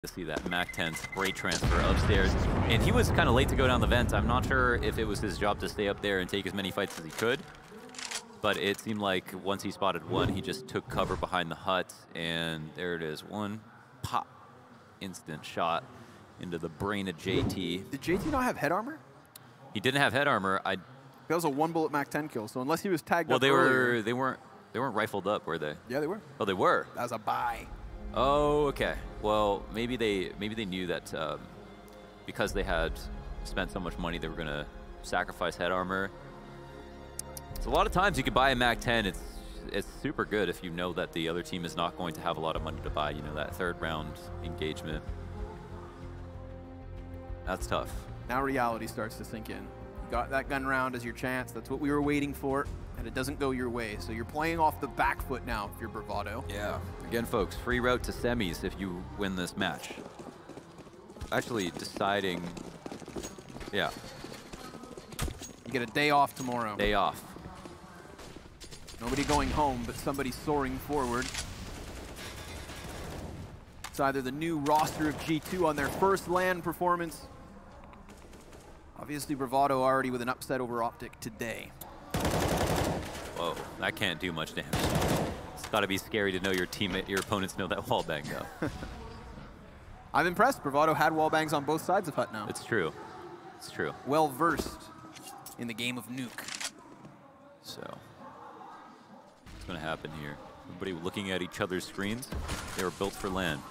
To see that MAC-10 spray transfer upstairs, and he was kind of late to go down the vent. I'm not sure if it was his job to stay up there and take as many fights as he could, but it seemed like once he spotted one, he just took cover behind the hut, and there it is, one pop, instant shot into the brain of JT. Did JT not have head armor? He didn't have head armor. That was a one-bullet MAC-10 kill, so unless he was tagged up earlier. They weren't rifled up, were they? Yeah, they were. Oh, they were? That was a buy. Oh, okay. Well, maybe they knew that because they had spent so much money, they were going to sacrifice head armor. So a lot of times you could buy a MAC-10. It's super good if you know that the other team is not going to have a lot of money to buy. You know, that third round engagement. That's tough. Now reality starts to sink in. You got that gun round as your chance. That's what we were waiting for. And it doesn't go your way. So you're playing off the back foot now if you're Bravado. Yeah. Again, folks, free route to semis if you win this match. Actually deciding, yeah. You get a day off tomorrow. Day off. Nobody going home, but somebody soaring forward. It's either the new roster of G2 on their first LAN performance. Obviously, Bravado already with an upset over Optic today. Whoa, that can't do much damage. It's got to be scary to know your opponents know that wallbang, though. I'm impressed. Bravado had wallbangs on both sides of Hut now. It's true. It's true. Well versed in the game of nuke. So, what's going to happen here? Everybody looking at each other's screens. They were built for LAN.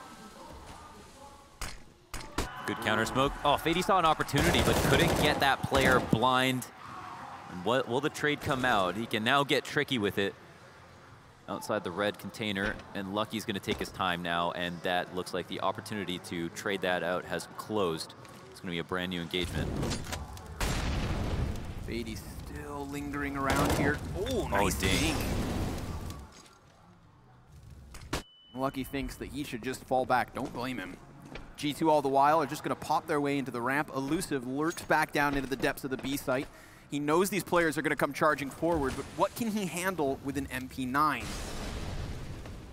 Good counter smoke. Oh, Fady saw an opportunity, but couldn't get that player blind. And what will the trade come out? He can now get tricky with it outside the red container, and Lucky's going to take his time now, and that looks like the opportunity to trade that out has closed. It's going to be a brand new engagement. Fady still lingering around here. Oh, nice dink. Lucky thinks that he should just fall back. Don't blame him. G2 all the while are just going to pop their way into the ramp. Elusive lurks back down into the depths of the B site. He knows these players are going to come charging forward, but what can he handle with an MP9?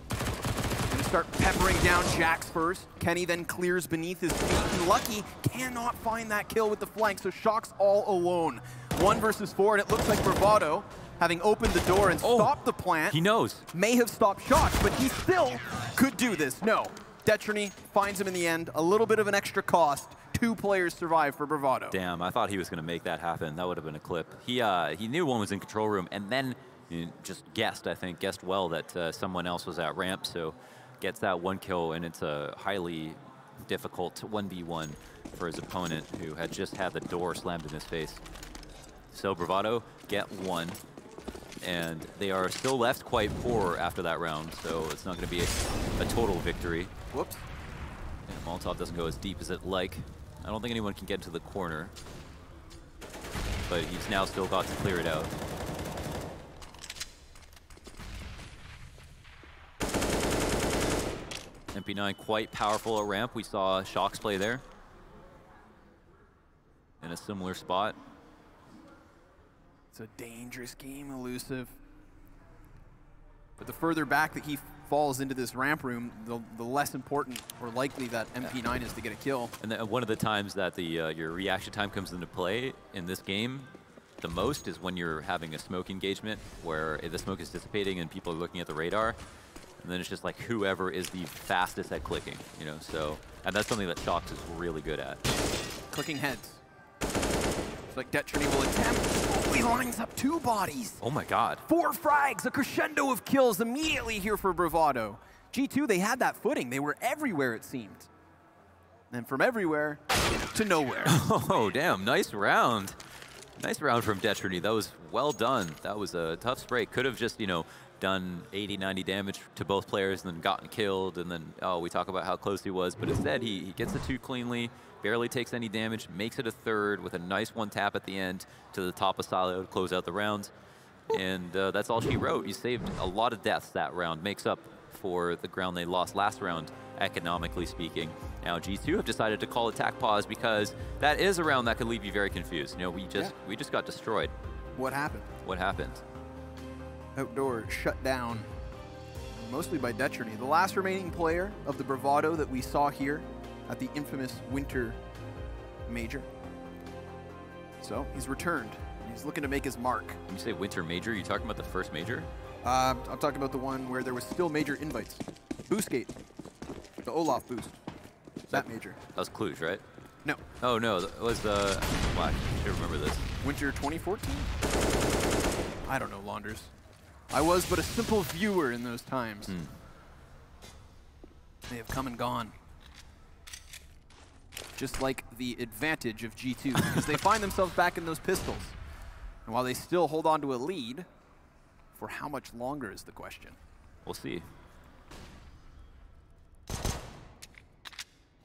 Going to start peppering down Jax first. Kenny then clears beneath his feet, and Lucky cannot find that kill with the flank, so Shock's all alone. 1 versus 4, and it looks like Bravado, having opened the door and stopped the plant, he knows. May have stopped Shock, but he still could do this. No. Detrony finds him in the end. A little bit of an extra cost. 2 players survive for Bravado. Damn, I thought he was going to make that happen. That would have been a clip. He knew one was in control room, and then just guessed well that someone else was at ramp, so gets that 1 kill, and it's a highly difficult 1v1 for his opponent, who had just had the door slammed in his face. So Bravado get 1, and they are still left quite poor after that round, so it's not going to be a total victory. Whoops. And Molotov doesn't go as deep as it like. I don't think anyone can get into the corner, but he's now still got to clear it out. MP9 quite powerful at ramp. We saw Shocks play there in a similar spot. It's a dangerous game, Elusive. But the further back that he falls into this ramp room, the less important or likely that MP9 is to get a kill. And one of the times that your reaction time comes into play in this game the most is when you're having a smoke engagement where the smoke is dissipating and people are looking at the radar. And then it's just like whoever is the fastest at clicking, you know, so, and that's something that Shocks is really good at. Clicking heads. It's like Detrony will attempt. Oh, he lines up 2 bodies. Oh my God. 4 frags, a crescendo of kills immediately here for Bravado. G2, they had that footing. They were everywhere, it seemed. And from everywhere to nowhere. Oh, damn, nice round. Nice round from Detrony. That was well done. That was a tough spray. Could have just, you know, done 80, 90 damage to both players and then gotten killed, and then, oh, we talk about how close he was, but instead he gets the 2 cleanly, barely takes any damage, makes it a 3rd with a nice 1 tap at the end to the top of silo to close out the round. And that's all she wrote. You saved a lot of deaths that round, makes up for the ground they lost last round, economically speaking. Now G2 have decided to call attack pause because that is a round that could leave you very confused. You know, we just got destroyed. What happened? What happened? Outdoor shut down, mostly by Detrony. The last remaining player of the Bravado that we saw here at the infamous Winter Major. So he's returned. He's looking to make his mark. When you say Winter Major, you talking about the first major? I'm talking about the one where there was still major invites. Boostgate. The Olaf boost. That major. That was Cluj, right? No. Oh, no. That was, well, I should remember this. Winter 2014? I don't know, Launders. I was but a simple viewer in those times. They have come and gone. Just like the advantage of G2, because they find themselves back in those pistols. And while they still hold on to a lead, for how much longer is the question? We'll see.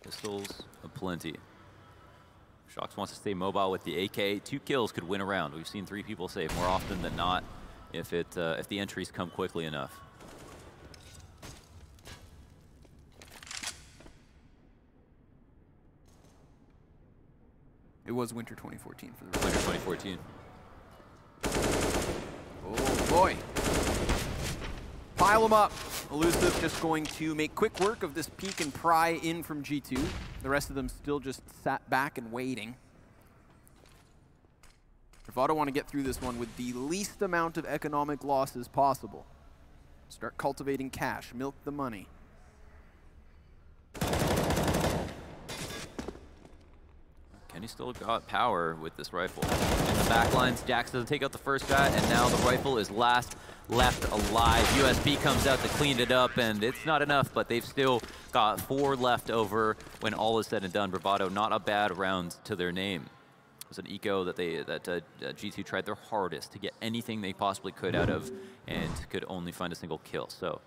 Pistols aplenty. Shox wants to stay mobile with the AK. 2 kills could win a round. We've seen 3 people save more often than not if the entries come quickly enough. It was Winter 2014 for the Winter 2014. Oh boy. Pile them up. Elusive just going to make quick work of this peek and pry in from G2. The rest of them still just sat back and waiting. Bravado want to get through this one with the least amount of economic losses possible. Start cultivating cash, milk the money. Kenny still got power with this rifle. In the back lines, Jax doesn't take out the first shot, and now the rifle is last left alive. USB comes out to clean it up, and it's not enough, but they've still got 4 left over when all is said and done. Bravado, not a bad round to their name. It was an eco that G2 tried their hardest to get anything they possibly could out of, and could only find a single kill. So,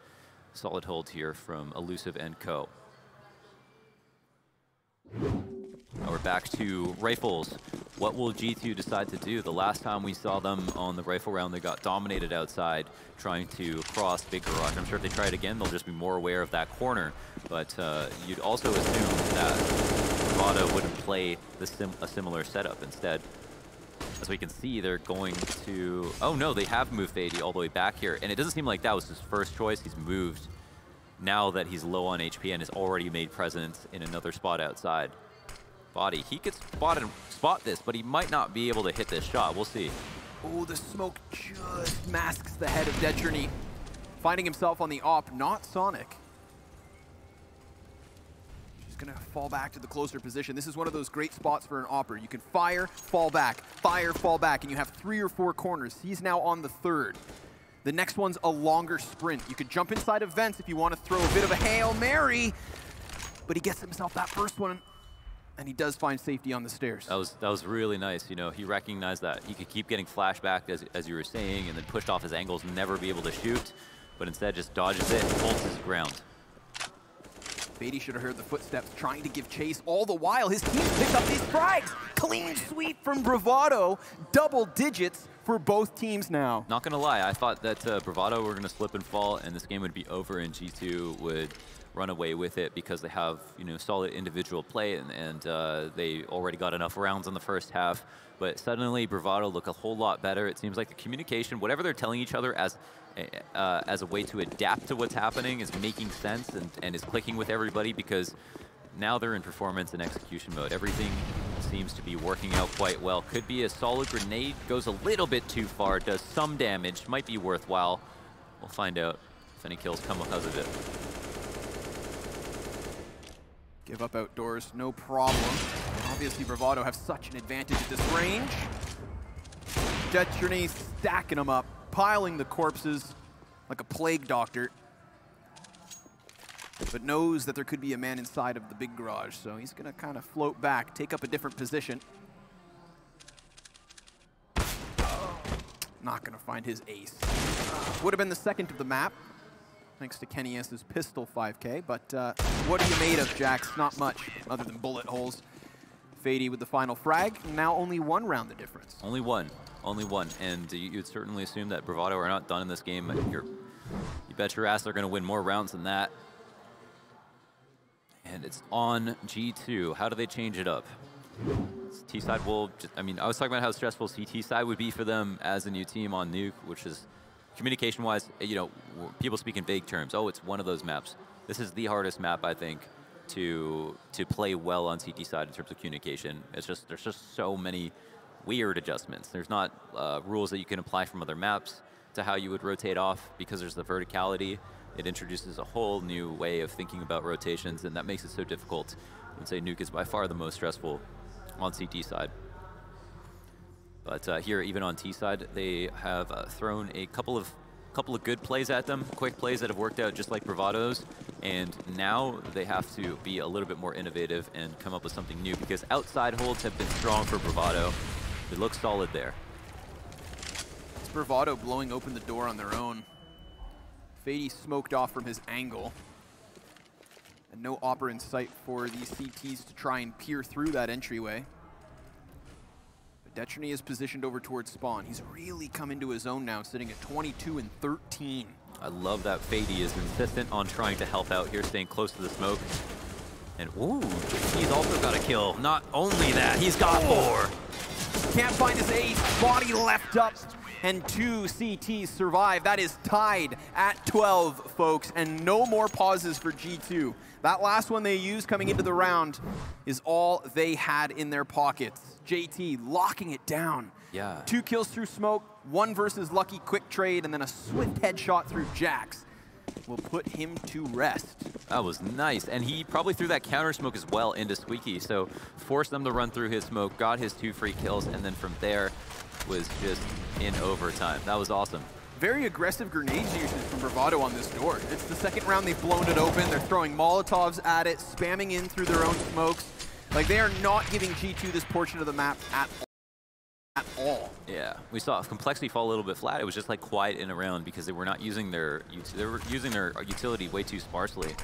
solid hold here from Elusive and Co. Now we're back to rifles. What will G2 decide to do? The last time we saw them on the rifle round, they got dominated outside trying to cross Big Garage. I'm sure if they try it again, they'll just be more aware of that corner. But you'd also assume that Bravado wouldn't play a similar setup. Instead, as we can see, they're going to... Oh no, they have moved Fady all the way back here. And it doesn't seem like that was his first choice. He's moved now that he's low on HP and has already made presence in another spot outside. Body. He could spot this, but he might not be able to hit this shot. We'll see. Oh, the smoke just masks the head of Detrony. Finding himself on the op, not Sonic. He's gonna fall back to the closer position. This is one of those great spots for an opper. You can fire, fall back, and you have 3 or 4 corners. He's now on the 3rd. The next one's a longer sprint. You could jump inside of vents if you want to throw a bit of a Hail Mary, but he gets himself that first one. And he does find safety on the stairs. That was really nice. You know, he recognized that he could keep getting flashback as you were saying, and then pushed off his angles and never be able to shoot, but instead just dodges it and holds his ground. Fady should have heard the footsteps trying to give chase. All the while, his team picked up these frags. Clean sweep from Bravado. Double digits for both teams now. Not gonna lie, I thought that Bravado were gonna slip and fall, and this game would be over, and G2 would run away with it because they have, you know, solid individual play, and they already got enough rounds in the first half. But suddenly Bravado look a whole lot better. It seems like the communication, whatever they're telling each other as a way to adapt to what's happening, is making sense and is clicking with everybody, because now they're in performance and execution mode. Everything seems to be working out quite well. Could be a solid grenade, goes a little bit too far, does some damage, might be worthwhile. We'll find out if any kills come because of it. Give up outdoors, no problem. Obviously, Bravado have such an advantage at this range. Detrony stacking them up, piling the corpses like a plague doctor. But knows that there could be a man inside of the big garage, so he's gonna kind of float back, take up a different position. Not gonna find his ace. Would have been the second of the map, thanks to Kenny S's pistol 5K, but what are you made of, Jax? Not much, other than bullet holes. Fady with the final frag, now only 1 round the difference. Only one, and you'd certainly assume that Bravado are not done in this game. You bet your ass they're gonna win more rounds than that. And it's on G2. How do they change it up? T-side will, I mean, I was talking about how stressful CT side would be for them as a new team on Nuke, which is, communication-wise, you know, people speak in vague terms. Oh, it's one of those maps. This is the hardest map, I think, to play well on CT side in terms of communication. It's just there's just so many weird adjustments. There's not rules that you can apply from other maps to how you would rotate off because there's the verticality. It introduces a whole new way of thinking about rotations, and that makes it so difficult. I would say Nuke is by far the most stressful on CT side. But here, even on T side, they have thrown a couple of good plays at them, quick plays that have worked out just like Bravado's, and now they have to be a little bit more innovative and come up with something new because outside holds have been strong for Bravado. It looks solid there. It's Bravado blowing open the door on their own. Fady smoked off from his angle. And no Opera in sight for these CTs to try and peer through that entryway. But Detrony is positioned over towards spawn. He's really come into his own now, sitting at 22 and 13. I love that Fady is insistent on trying to help out here, staying close to the smoke. And ooh, he's also got a kill. Not only that, he's got 4. Can't find his ace, body left up, and 2 CTs survive. That is tied at 12, folks, and no more pauses for G2. That last one they used coming into the round is all they had in their pockets. JT locking it down. Yeah. 2 kills through smoke, 1 versus Lucky quick trade, and then a swift headshot through Jax will put him to rest. That was nice, and he probably threw that counter smoke as well into Squeaky, so forced them to run through his smoke, got his 2 free kills, and then from there was just in overtime. That was awesome. Very aggressive grenade usage from Bravado on this door. It's the second round they've blown it open. They're throwing Molotovs at it, spamming in through their own smokes. Like, they are not giving G2 this portion of the map at all. Yeah, we saw complexity fall a little bit flat. It was just like quiet in a round because they were not using their utility way too sparsely.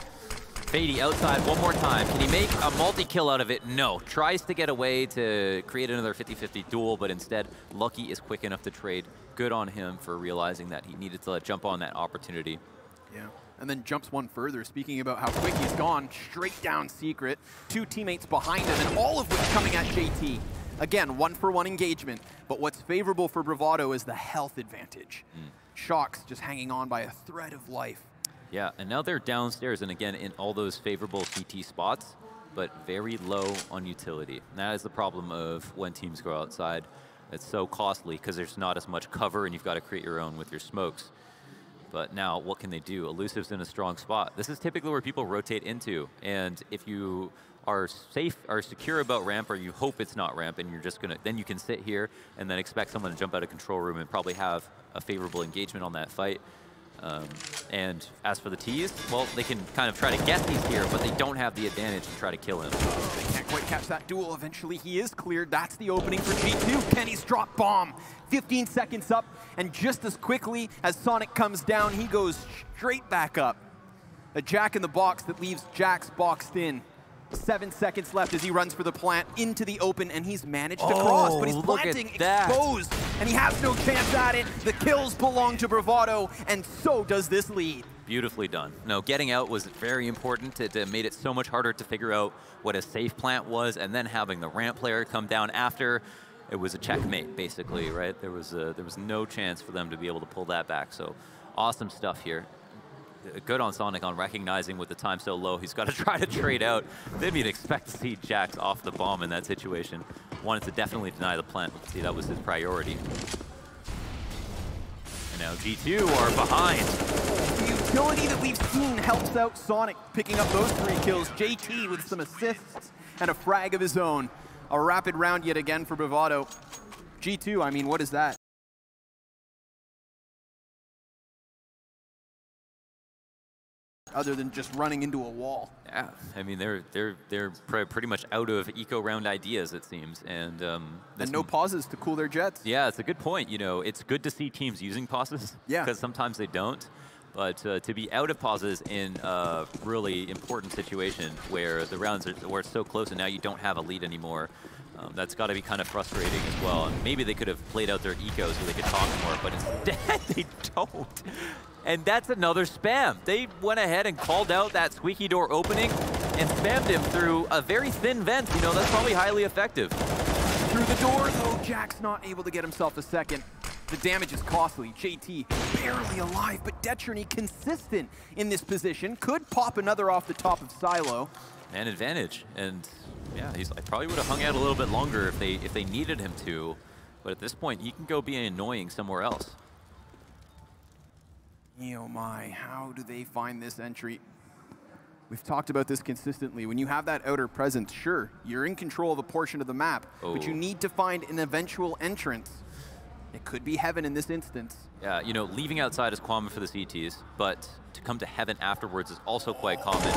Fady outside one more time. Can he make a multi-kill out of it? No. Tries to get away to create another 50-50 duel, but instead Lucky is quick enough to trade. Good on him for realizing that he needed to jump on that opportunity. Yeah, and then jumps one further. Speaking about how quick he's gone, straight down Secret. 2 teammates behind him, and all of which coming at JT. Again, 1-for-1 engagement, but what's favorable for Bravado is the health advantage. Shox just hanging on by a thread of life. Yeah, and now they're downstairs, and again, in all those favorable CT spots, but very low on utility. And that is the problem of when teams go outside. It's so costly because there's not as much cover, and you've got to create your own with your smokes. But now, what can they do? Elusive's in a strong spot. This is typically where people rotate into, and if you are safe, are secure about ramp, or you hope it's not ramp, and you're just gonna, then you can sit here and then expect someone to jump out of control room and probably have a favorable engagement on that fight. And as for the T's, well, they can kind of try to get these here, but they don't have the advantage to try to kill him. They can't quite catch that duel. Eventually, he is cleared. That's the opening for G2. Kenny's drop bomb. 15 seconds up, and just as quickly as Sonic comes down, he goes straight back up. A jack in the box that leaves Jax boxed in. 7 seconds left as he runs for the plant into the open, and he's managed to cross, but he's planting exposed, and he has no chance at it. The kills belong to Bravado, and so does this lead. Beautifully done. No, getting out was very important. It made it so much harder to figure out what a safe plant was, and then having the ramp player come down after, it was a checkmate, basically, right? There was no chance for them to be able to pull that back, so awesome stuff here. Good on Sonic on recognizing with the time so low, he's got to try to trade out. Then you'd expect to see Jax off the bomb in that situation. Wanted to definitely deny the plant. See, that was his priority. And now G2 are behind. The utility that we've seen helps out Sonic picking up those 3 kills. JT with some assists and a frag of his own. A rapid round yet again for Bravado. G2, I mean, what is that? Other than just running into a wall. Yeah, I mean they're pretty much out of eco round ideas, it seems, and no pauses to cool their jets. Yeah, it's a good point. You know, it's good to see teams using pauses. Yeah, because sometimes they don't. But to be out of pauses in a really important situation where the rounds are where it's so close and now you don't have a lead anymore, that's got to be kind of frustrating as well. And maybe they could have played out their ecos so they could talk more, but instead they don't. And that's another spam. They went ahead and called out that squeaky door opening and spammed him through a very thin vent. You know, that's probably highly effective. Through the door, though, Jack's not able to get himself a second. The damage is costly. JT barely alive, but Detrony consistent in this position. Could pop another off the top of Silo. Man advantage, and yeah, I probably would have hung out a little bit longer if they needed him to, but at this point, he can go be annoying somewhere else. Oh my, how do they find this entry? We've talked about this consistently. When you have that outer presence, sure, you're in control of a portion of the map, but you need to find an eventual entrance. It could be heaven in this instance. Yeah, you know, leaving outside is common for the CTs, but to come to heaven afterwards is also quite common.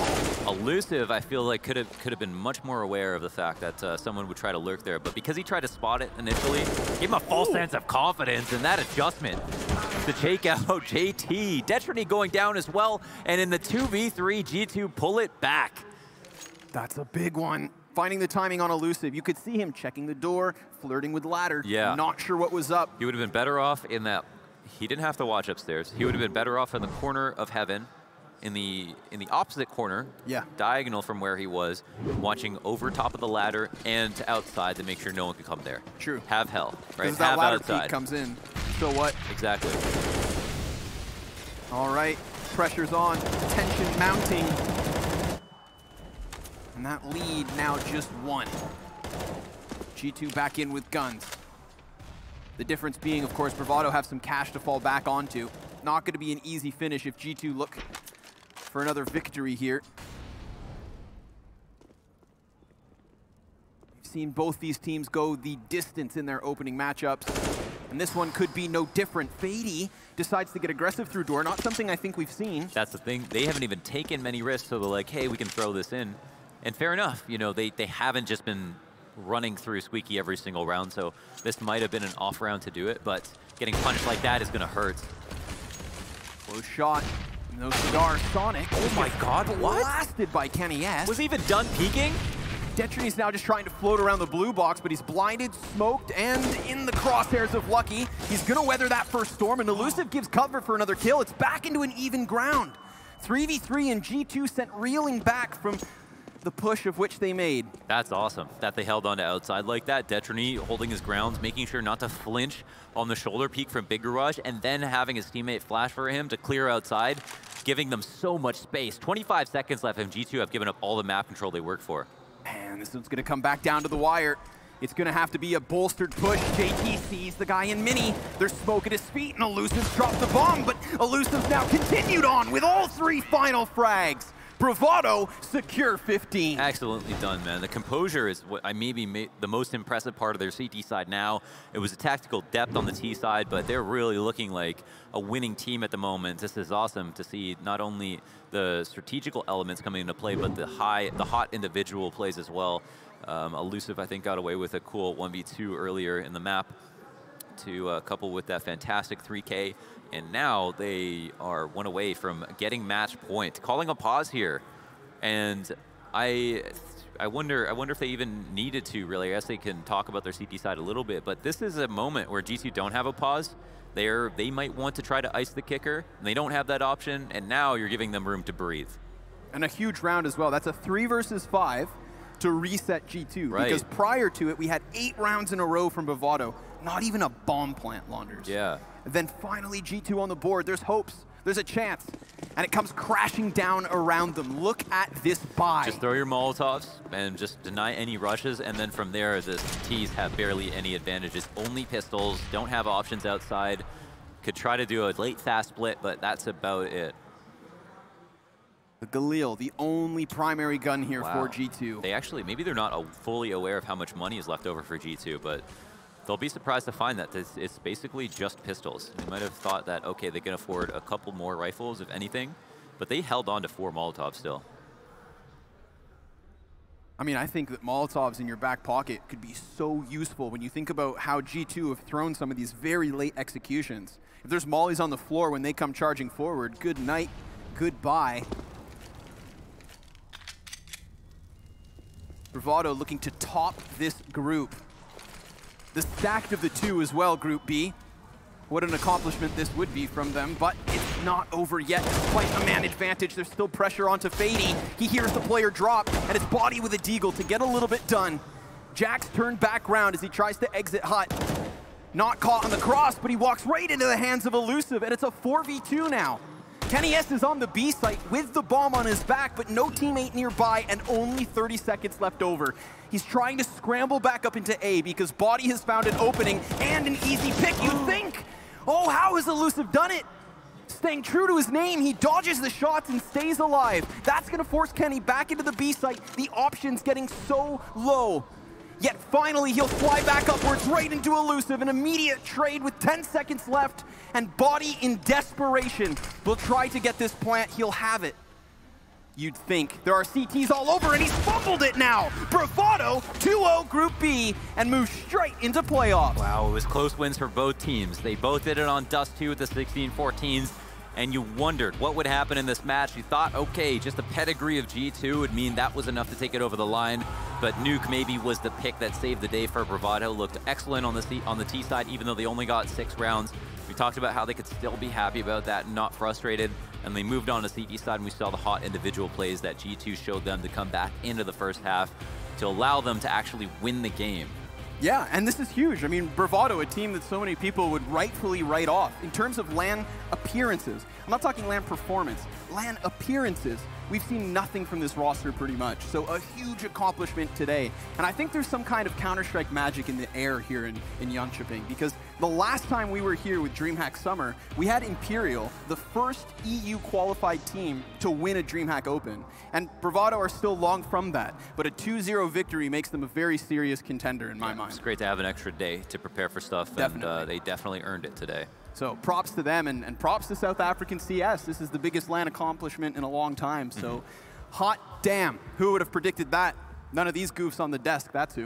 Elusive, I feel like could have been much more aware of the fact that someone would try to lurk there, but because he tried to spot it initially, gave him a false sense of confidence, and that adjustment to take out JT. Detrony going down as well, and in the 2v3, G2 pull it back. That's a big one. Finding the timing on Elusive. You could see him checking the door, flirting with ladder. Yeah. Not sure what was up. He would have been better off in that. He didn't have to watch upstairs. He would have been better off in the corner of heaven, in the opposite corner, diagonal from where he was, watching over top of the ladder and to outside to make sure no one could come there. True. Have hell, right? Because that ladder outside. peak comes in. So what? Exactly. All right, pressure's on, tension mounting. And that lead now just one. G2 back in with guns. The difference being, of course, Bravado have some cash to fall back onto. Not going to be an easy finish if G2 look for another victory here. We've seen both these teams go the distance in their opening matchups, and this one could be no different. Fady decides to get aggressive through door, not something I think we've seen. That's the thing. They haven't even taken many risks, so they're like, hey, we can throw this in. And fair enough, you know, they haven't just been running through Squeaky every single round, so this might have been an off round to do it, but getting punched like that is going to hurt. Close shot. No cigar. Sonic. Oh my god, what? Blasted by Kenny S. Was he even done peeking? Detrony's now just trying to float around the blue box, but he's blinded, smoked, and in the crosshairs of Lucky. He's going to weather that first storm, and Elusive gives cover for another kill. It's back into an even ground. 3v3 and G2 sent reeling back from the push of which they made. That's awesome that they held on to outside like that. Detrony holding his ground, making sure not to flinch on the shoulder peek from Big Garage, and then having his teammate flash for him to clear outside, giving them so much space. 25 seconds left, and G2 have given up all the map control they worked for. And this one's going to come back down to the wire. It's going to have to be a bolstered push. JT sees the guy in mini. There's smoke at his feet, and Elusive dropped the bomb, but Elusive's now continued on with all three final frags. Bravado secure 15. Excellently done, man. The composure is what I maybe the most impressive part of their CT side now. It was a tactical depth on the T side, but they're really looking like a winning team at the moment. This is awesome to see not only the strategical elements coming into play, but the hot individual plays as well. Elusive, I think, got away with a cool 1v2 earlier in the map to couple with that fantastic 3K. And now they are one away from getting match point. Calling a pause here. And I wonder if they even needed to, really. I guess they can talk about their CT side a little bit, but this is a moment where G2 don't have a pause. They might want to try to ice the kicker, and they don't have that option, and now you're giving them room to breathe. And a huge round as well. That's a 3 versus 5 to reset G2. Right. Because prior to it, we had 8 rounds in a row from Bravado. Not even a bomb plant, Launders. Yeah. And then finally G2 on the board. There's hopes. There's a chance. And it comes crashing down around them. Look at this buy. Just throw your Molotovs and just deny any rushes, and then from there, the T's have barely any advantages. Only pistols, don't have options outside. Could try to do a late fast split, but that's about it. The Galil, the only primary gun here for G2. They actually, maybe they're not fully aware of how much money is left over for G2, but they'll be surprised to find that it's basically just pistols. They might have thought that, okay, they can afford a couple more rifles, if anything, but they held on to 4 Molotovs still. I mean, I think that Molotovs in your back pocket could be so useful when you think about how G2 have thrown some of these very late executions. If there's mollies on the floor when they come charging forward, good night, goodbye. Bravado looking to top this group. The stacked of the 2 as well, Group B. What an accomplishment this would be from them, but it's not over yet. Despite a man advantage, there's still pressure onto Fady. He hears the player drop, and it's body with a deagle to get a little bit done. Jax turned back round as he tries to exit hut. Not caught on the cross, but he walks right into the hands of Elusive, and it's a 4v2 now. Kenny S is on the B site with the bomb on his back, but no teammate nearby and only 30 seconds left over. He's trying to scramble back up into A because Body has found an opening and an easy pick, you'd think. Oh, how has Elusive done it? Staying true to his name, he dodges the shots and stays alive. That's going to force Kenny back into the B site. The options getting so low. Yet finally, he'll fly back upwards right into Elusive. An immediate trade with 10 seconds left. And Body, in desperation, will try to get this plant. He'll have it. You'd think. There are CTs all over, and he's fumbled it now. Bravado, 2-0 Group B, and moves straight into playoffs. Wow, it was close wins for both teams. They both did it on Dust 2 with the 16-14s. And you wondered what would happen in this match. You thought, okay, just the pedigree of G2 would mean that was enough to take it over the line. But Nuke maybe was the pick that saved the day for Bravado. Looked excellent on the T side, even though they only got 6 rounds. We talked about how they could still be happy about that and not frustrated. And they moved on to CT side, and we saw the hot individual plays that G2 showed them to come back into the first half to allow them to actually win the game. Yeah, and this is huge. I mean, Bravado, a team that so many people would rightfully write off. In terms of LAN appearances, I'm not talking LAN performance, LAN appearances, we've seen nothing from this roster pretty much. So a huge accomplishment today. And I think there's some kind of Counter-Strike magic in the air here in Jönköping, because the last time we were here with DreamHack Summer, we had Imperial, the first EU qualified team to win a DreamHack Open. And Bravado are still long from that, but a 2-0 victory makes them a very serious contender in my mind. It's great to have an extra day to prepare for stuff, Definitely. And they definitely earned it today. So props to them, and props to South African CS. This is the biggest LAN accomplishment in a long time. So hot damn, who would have predicted that? None of these goofs on the desk, that's who.